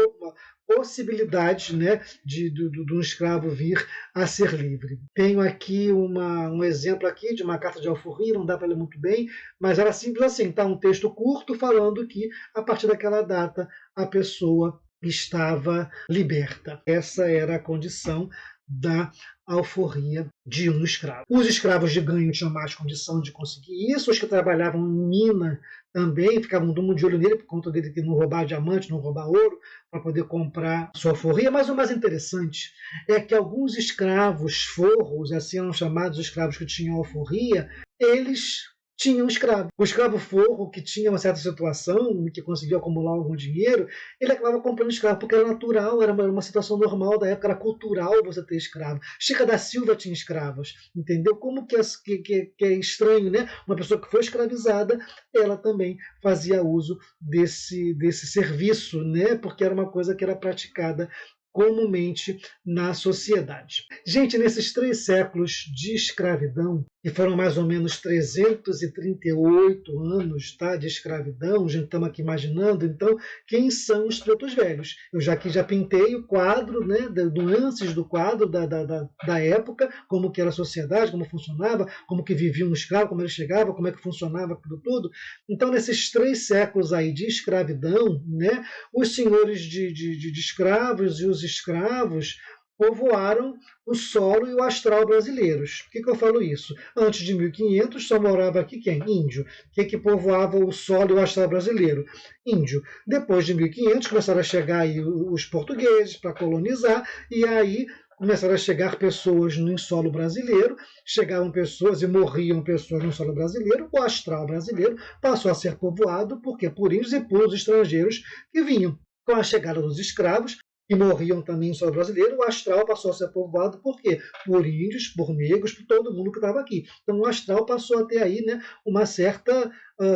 possibilidade, né, de um escravo vir a ser livre. Tenho aqui um exemplo aqui de uma carta de alforria, não dá para ler muito bem, mas era simples assim, tá? Um texto curto falando que a partir daquela data a pessoa estava liberta. Essa era a condição da alforria de um escravo. Os escravos de ganho tinham mais condição de conseguir isso, os que trabalhavam em mina também ficavam de olho nele por conta dele de não roubar diamante, não roubar ouro, para poder comprar sua alforria. Mas o mais interessante é que alguns escravos forros, assim eram chamados escravos que tinham alforria, eles tinha um escravo. O escravo forro, que tinha uma certa situação, que conseguia acumular algum dinheiro, ele acabava comprando escravo, porque era natural, era uma situação normal da época, era cultural você ter escravo. Chica da Silva tinha escravos, entendeu? Como que é estranho, né? Uma pessoa que foi escravizada, ela também fazia uso desse serviço, né? Porque era uma coisa que era praticada comumente na sociedade. Gente, nesses 3 séculos de escravidão, que foram mais ou menos 338 anos, tá, de escravidão, a gente estamos aqui imaginando, então, quem são os pretos velhos? Eu já pintei o quadro, né, nuances do quadro da época, como que era a sociedade, como funcionava, como que vivia um escravo, como ele chegava, como é que funcionava aquilo tudo. Então, nesses 3 séculos aí de escravidão, né, os senhores de escravos e os escravos povoaram o solo e o astral brasileiros. Por que eu falo isso? Antes de 1500 só morava aqui quem? Índio. Que povoava o solo e o astral brasileiro? Índio. Depois de 1500 começaram a chegar aí os portugueses para colonizar, e aí começaram a chegar pessoas no solo brasileiro, chegavam pessoas e morriam pessoas no solo brasileiro, o astral brasileiro passou a ser povoado por índios e por estrangeiros que vinham. Com a chegada dos escravos, que morriam também no solo brasileiro, o astral passou a ser povoado por quê? Por índios, por negros, por todo mundo que estava aqui. Então o astral passou a ter aí, né, uma certa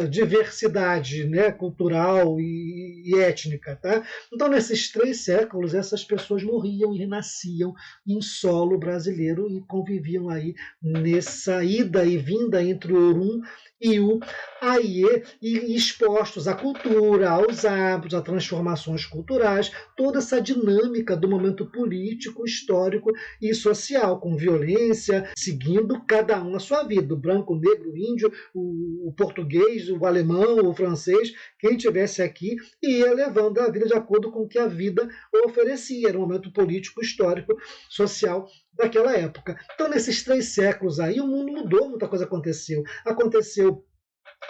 diversidade, né, cultural e étnica. Tá? Então, nesses 3 séculos, essas pessoas morriam e renasciam em solo brasileiro e conviviam aí nessa ida e vinda entre o Orum e o Aie, e expostos à cultura, aos hábitos, a transformações culturais, toda essa dinâmica do momento político, histórico e social, com violência, seguindo cada um a sua vida, o branco, o negro, o índio, o português, o alemão, o francês, quem tivesse aqui, ia levando a vida de acordo com o que a vida oferecia, era um momento político, histórico, social daquela época. Então, nesses 3 séculos aí, o mundo mudou, muita coisa aconteceu. Aconteceu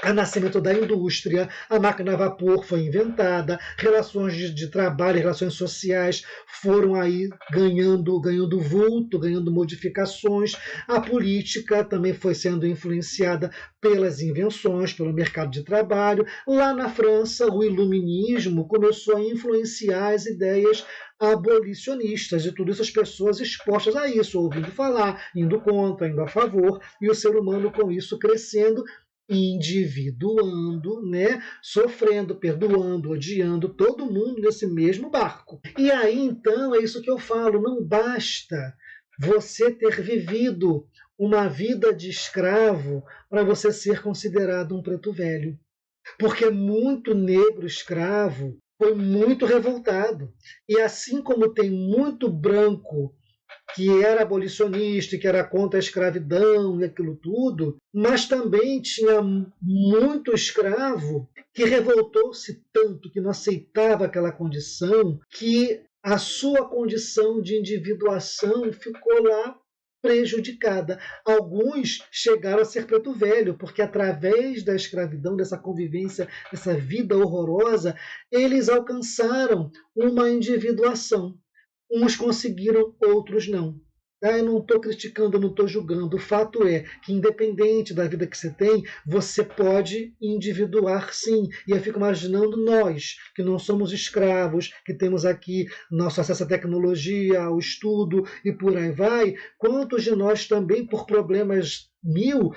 o nascimento da indústria, a máquina a vapor foi inventada, relações de trabalho, relações sociais foram aí ganhando vulto, ganhando modificações, a política também foi sendo influenciada pelas invenções, pelo mercado de trabalho. Lá na França, o iluminismo começou a influenciar as ideias abolicionistas, e tudo isso as pessoas expostas a isso, ouvindo falar, indo contra, indo a favor, e o ser humano com isso crescendo, individuando, né, sofrendo, perdoando, odiando, todo mundo nesse mesmo barco. E aí, então, é isso que eu falo, não basta você ter vivido uma vida de escravo para você ser considerado um preto velho. Porque muito negro escravo foi muito revoltado. E assim como tem muito branco que era abolicionista, que era contra a escravidão e aquilo tudo, mas também tinha muito escravo que revoltou-se tanto, que não aceitava aquela condição, que a sua condição de individuação ficou lá prejudicada. Alguns chegaram a ser preto velho, porque através da escravidão, dessa convivência, dessa vida horrorosa, eles alcançaram uma individuação. Uns conseguiram, outros não. Eu não estou criticando, não estou julgando. O fato é que, independente da vida que você tem, você pode individuar sim. E eu fico imaginando nós, que não somos escravos, que temos aqui nosso acesso à tecnologia, ao estudo e por aí vai, quantos de nós também, por problemas mil,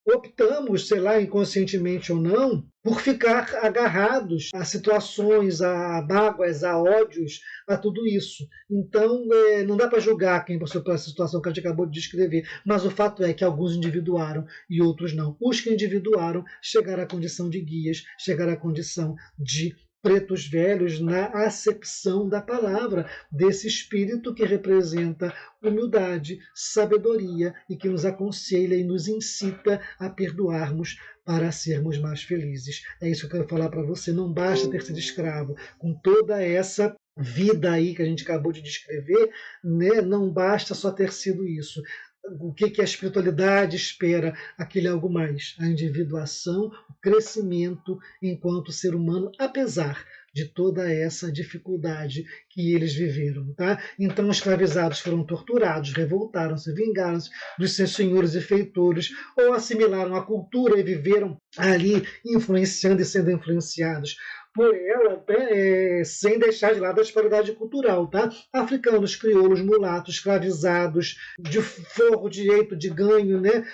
optamos, sei lá, inconscientemente ou não, por ficar agarrados a situações, a mágoas, a ódios, a tudo isso. Então, não dá para julgar quem passou por essa situação que a gente acabou de descrever, mas o fato é que alguns individuaram e outros não. Os que individuaram chegaram à condição de guias, chegaram à condição de pretos velhos na acepção da palavra, desse espírito que representa humildade, sabedoria e que nos aconselha e nos incita a perdoarmos para sermos mais felizes. É isso que eu quero falar para você. Não basta ter sido escravo. Com toda essa vida aí que a gente acabou de descrever, né, não basta só ter sido isso. O que a espiritualidade espera? Aquele algo mais, a individuação, o crescimento enquanto ser humano, apesar de toda essa dificuldade que eles viveram. Tá? Então, os escravizados foram torturados, revoltaram-se, vingaram-se dos seus senhores e feitores, ou assimilaram a cultura e viveram ali influenciando e sendo influenciados por ela, sem deixar de lado a disparidade cultural. Tá? Africanos, crioulos, mulatos, escravizados, de forro, direito de ganho, né?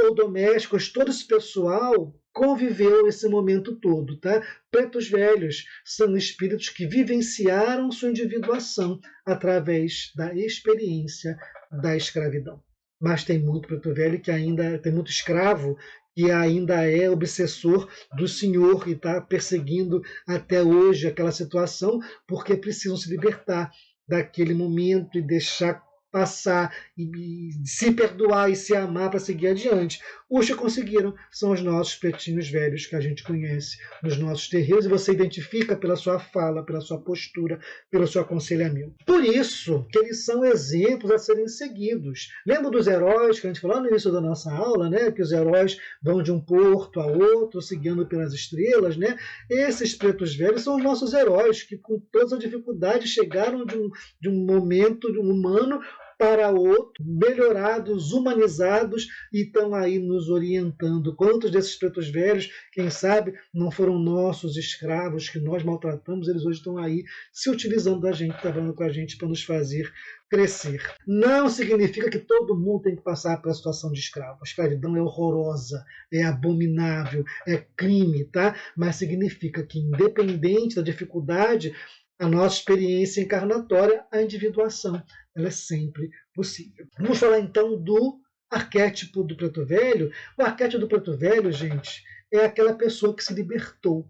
Ou domésticos, todo esse pessoal conviveu esse momento todo. Tá? Pretos velhos são espíritos que vivenciaram sua individuação através da experiência da escravidão. Mas tem muito preto velho que ainda tem muito escravo que ainda é obsessor do Senhor e está perseguindo até hoje aquela situação, porque precisam se libertar daquele momento e deixar passar e se perdoar e se amar para seguir adiante. Os que conseguiram são os nossos pretinhos velhos que a gente conhece nos nossos terreiros e você identifica pela sua fala, pela sua postura, pelo seu aconselhamento. Por isso que eles são exemplos a serem seguidos. Lembra dos heróis que a gente falou no início da nossa aula, né? Que os heróis vão de um porto a outro, seguindo pelas estrelas, né? Esses pretos velhos são os nossos heróis que com todas as dificuldades chegaram de um momento de um humano para outro, melhorados, humanizados, e estão aí nos orientando. Quantos desses pretos velhos, quem sabe, não foram nossos escravos que nós maltratamos, eles hoje estão aí se utilizando da gente, trabalhando com a gente para nos fazer crescer. Não significa que todo mundo tem que passar pela situação de escravo. A escravidão é horrorosa, é abominável, é crime, tá? Mas significa que, independente da dificuldade, a nossa experiência encarnatória, a individuação, ela é sempre possível. Vamos falar então do arquétipo do preto velho. O arquétipo do preto velho, gente, é aquela pessoa que se libertou.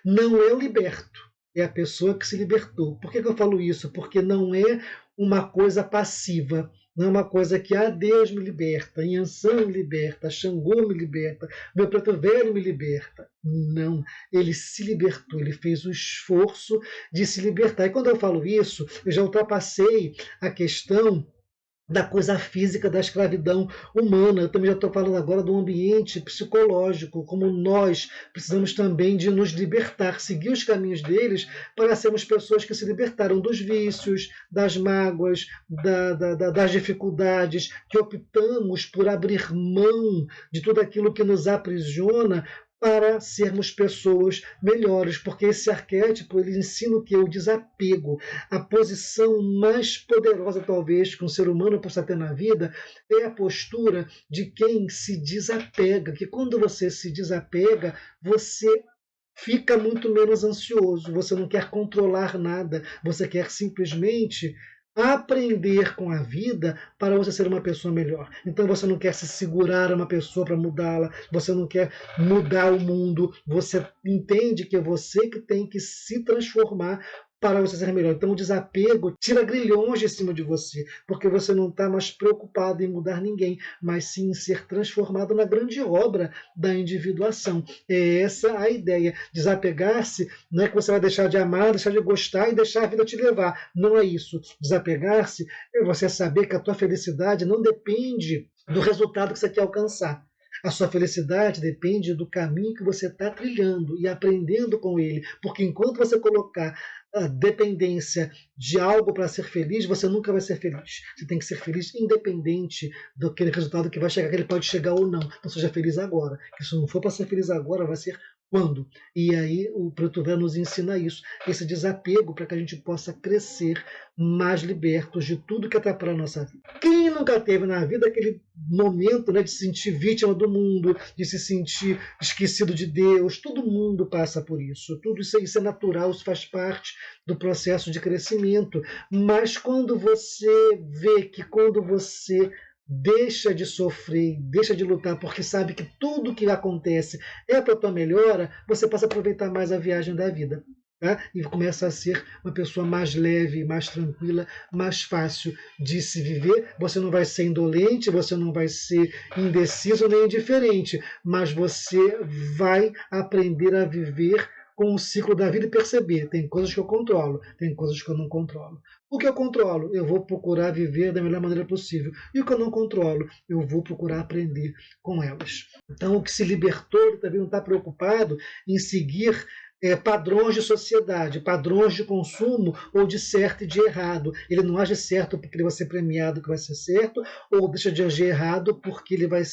Não é o liberto, é a pessoa que se libertou. Por que eu falo isso? Porque não é uma coisa passiva. Não é uma coisa que Deus me liberta, Yansan me liberta, Xangô me liberta, meu preto velho me liberta. Não, ele se libertou, ele fez o esforço de se libertar. E quando eu falo isso, eu já ultrapassei a questão da coisa física da escravidão humana. Eu também já estou falando agora do ambiente psicológico, como nós precisamos também de nos libertar, seguir os caminhos deles para sermos pessoas que se libertaram dos vícios, das mágoas, das dificuldades, que optamos por abrir mão de tudo aquilo que nos aprisiona para sermos pessoas melhores, porque esse arquétipo ele ensina o que? O desapego. A posição mais poderosa, talvez, que um ser humano possa ter na vida é a postura de quem se desapega, que quando você se desapega, você fica muito menos ansioso, você não quer controlar nada, você quer simplesmente aprender com a vida para você ser uma pessoa melhor. Então você não quer se segurar a uma pessoa para mudá-la, você não quer mudar o mundo, você entende que é você que tem que se transformar para você ser melhor. Então o desapego tira grilhões de cima de você, porque você não está mais preocupado em mudar ninguém, mas sim em ser transformado na grande obra da individuação. É essa a ideia. Desapegar-se não é que você vai deixar de amar, deixar de gostar e deixar a vida te levar. Não é isso. Desapegar-se é você saber que a tua felicidade não depende do resultado que você quer alcançar. A sua felicidade depende do caminho que você está trilhando e aprendendo com ele. Porque enquanto você colocar a dependência de algo para ser feliz, você nunca vai ser feliz. Você tem que ser feliz independente daquele resultado que vai chegar, que ele pode chegar ou não. Então seja feliz agora. Que se não for para ser feliz agora, vai ser quando? E aí o Preto Velho nos ensina isso, esse desapego para que a gente possa crescer mais libertos de tudo que atrapalha a nossa vida. Quem nunca teve na vida aquele momento, né, de se sentir vítima do mundo, de se sentir esquecido de Deus? Todo mundo passa por isso. Tudo isso é natural, isso faz parte do processo de crescimento. Mas quando você vê que quando você deixa de sofrer, deixa de lutar, porque sabe que tudo que acontece é para a tua melhora, você passa a aproveitar mais a viagem da vida. Tá? E começa a ser uma pessoa mais leve, mais tranquila, mais fácil de se viver. Você não vai ser indolente, você não vai ser indeciso nem indiferente, mas você vai aprender a viver com o ciclo da vida e perceber, tem coisas que eu controlo, tem coisas que eu não controlo. O que eu controlo, eu vou procurar viver da melhor maneira possível. E o que eu não controlo, eu vou procurar aprender com elas. Então, o que se libertou, ele também não está preocupado em seguir padrões de sociedade, padrões de consumo ou de certo e de errado. Ele não age certo porque ele vai ser premiado que vai ser certo, ou deixa de agir errado porque ele vai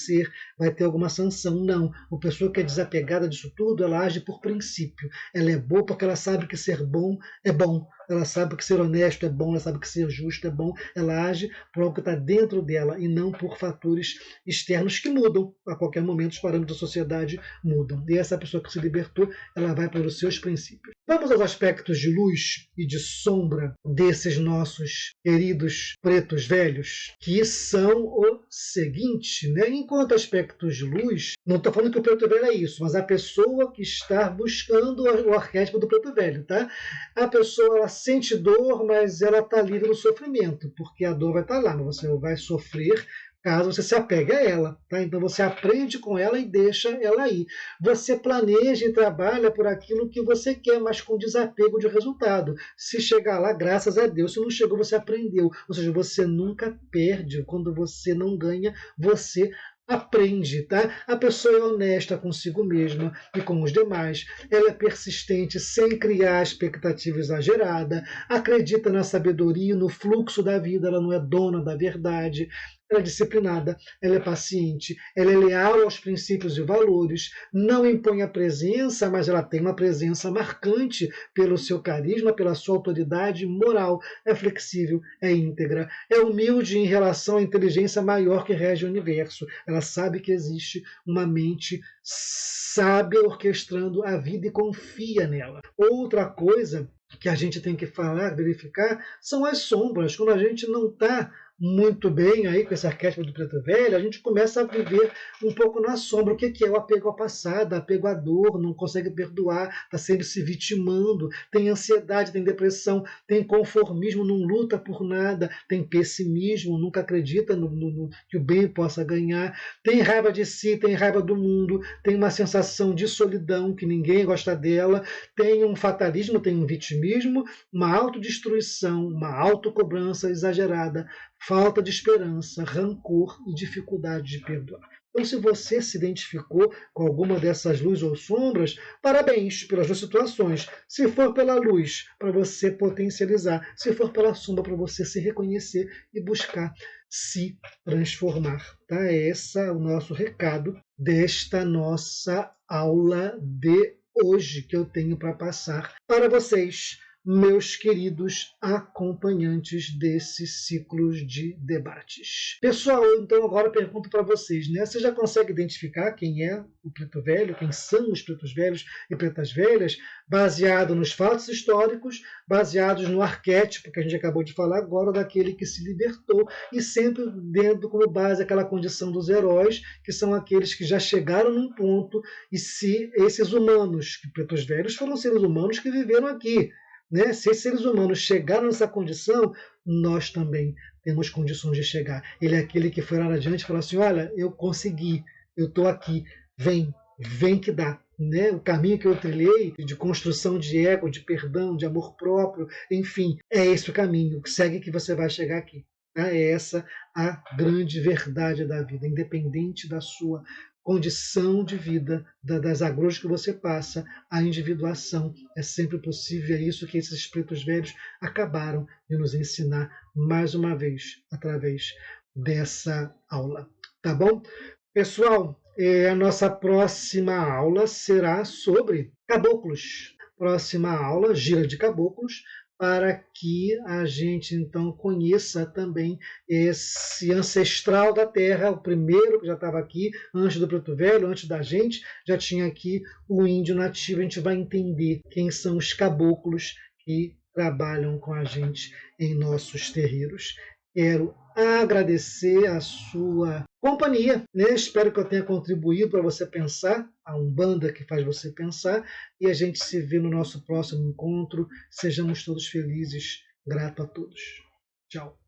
ter alguma sanção. Não. A pessoa que é desapegada disso tudo, ela age por princípio. Ela é boa porque ela sabe que ser bom é bom. Ela sabe que ser honesto é bom, ela sabe que ser justo é bom, ela age por algo que está dentro dela e não por fatores externos que mudam. A qualquer momento os parâmetros da sociedade mudam. E essa pessoa que se libertou, ela vai para os seus princípios. Vamos aos aspectos de luz e de sombra desses nossos queridos pretos velhos, que são o seguinte, né? Enquanto aspectos de luz, não estou falando que o preto velho é isso, mas a pessoa que está buscando o arquétipo do preto velho, tá? A pessoa, ela sente dor, mas ela está livre do sofrimento, porque a dor vai estar lá, mas você vai sofrer caso você se apegue a ela. Tá? Então você aprende com ela e deixa ela aí. Você planeja e trabalha por aquilo que você quer, mas com desapego de resultado. Se chegar lá, graças a Deus. Se não chegou, você aprendeu. Ou seja, você nunca perde. Quando você não ganha, você aprende, tá? A pessoa é honesta consigo mesma e com os demais. Ela é persistente sem criar expectativa exagerada, acredita na sabedoria, no fluxo da vida, ela não é dona da verdade. Ela é disciplinada, ela é paciente, ela é leal aos princípios e valores, não impõe a presença, mas ela tem uma presença marcante pelo seu carisma, pela sua autoridade moral, é flexível, é íntegra, é humilde em relação à inteligência maior que rege o universo. Ela sabe que existe uma mente sábia orquestrando a vida e confia nela. Outra coisa que a gente tem que falar, verificar, são as sombras. Quando a gente não está muito bem aí com esse arquétipo do preto velho, a gente começa a viver um pouco na sombra. O que é o apego ao passado, apego à dor, não consegue perdoar, está sempre se vitimando, tem ansiedade, tem depressão, tem conformismo, não luta por nada, tem pessimismo, nunca acredita que o bem possa ganhar, tem raiva de si, tem raiva do mundo, tem uma sensação de solidão, que ninguém gosta dela, tem um fatalismo, tem um vitimismo, uma autodestruição, uma autocobrança exagerada, falta de esperança, rancor e dificuldade de perdoar. Então, se você se identificou com alguma dessas luzes ou sombras, parabéns pelas duas situações. Se for pela luz, para você potencializar. Se for pela sombra, para você se reconhecer e buscar se transformar. Tá? Esse é o nosso recado desta nossa aula de hoje que eu tenho para passar para vocês, meus queridos acompanhantes desses ciclos de debates. Pessoal, então agora eu pergunto para vocês, né? Você já consegue identificar quem é o preto velho, quem são os pretos velhos e pretas velhas, baseado nos fatos históricos, baseados no arquétipo que a gente acabou de falar agora, daquele que se libertou, e sempre dando como base aquela condição dos heróis, que são aqueles que já chegaram num ponto, e se esses humanos, que pretos velhos foram seres humanos que viveram aqui, né? Se esses seres humanos chegaram nessa condição, nós também temos condições de chegar. Ele é aquele que foi lá adiante e falou assim: olha, eu consegui, eu estou aqui, vem que dá. Né? O caminho que eu trilhei de construção de ego, de perdão, de amor próprio, enfim, é esse o caminho. Segue que você vai chegar aqui. É essa a grande verdade da vida, independente da sua condição de vida, das agruras que você passa, a individuação é sempre possível. É isso que esses espíritos velhos acabaram de nos ensinar mais uma vez, através dessa aula. Tá bom? Pessoal, a nossa próxima aula será sobre caboclos. Próxima aula, gira de caboclos, para que a gente então conheça também esse ancestral da Terra, o primeiro que já estava aqui, antes do Preto Velho, antes da gente, já tinha aqui o índio nativo. A gente vai entender quem são os caboclos que trabalham com a gente em nossos terreiros. Quero agradecer a sua companhia, né? Espero que eu tenha contribuído para você pensar, a Umbanda que faz você pensar, e a gente se vê no nosso próximo encontro. Sejamos todos felizes. Grato a todos. Tchau.